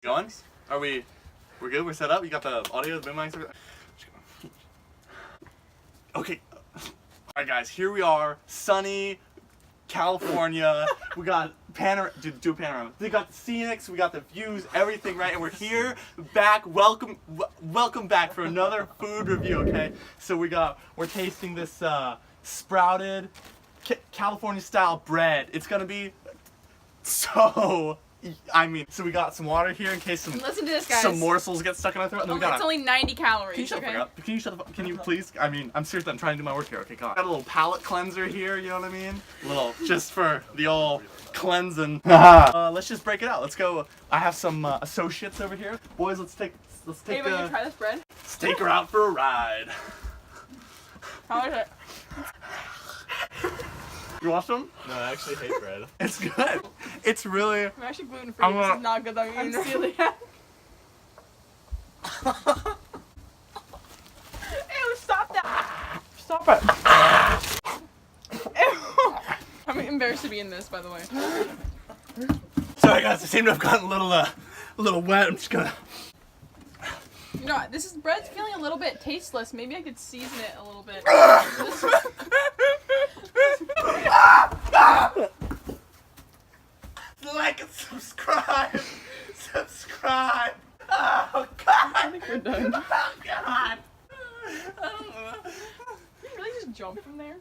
Going? We're good? We're set up? You got the audio, the boom mics? Okay. Alright guys, here we are, sunny California. We got do a panorama. We got the scenics, we got the views, everything, right? And we're here, back, welcome back for another food review, okay? So we're tasting this sprouted California style bread. It's gonna be so, so we got some water here in case listen to this, guys. Some morsels get stuck in our throat. And then we got it's only 90 calories. Can you shut okay? the fuck up? Can you shut the fuck? Can you please? I'm serious. I'm trying to do my work here. Okay, God. Got a little palate cleanser here. You know what I mean? A little just for the old cleansing. Let's just break it out. Let's go. I have some associates over here. Boys, let's take. Hey, you try this bread? Let's take her out for a ride. How is it? You want some? No, I actually hate bread. It's good. It's really. I'm actually gluten free. This is not good though. I'm celiac. Ew! Stop that! Stop it! Ew! I'm embarrassed to be in this, by the way. Sorry guys, I seem to have gotten a little wet. I'm just gonna. You know, bread's feeling a little bit tasteless. Maybe I could season it a little bit. Like and subscribe. Subscribe. Oh God. I think we're done. Oh God. Did you really just jump from there?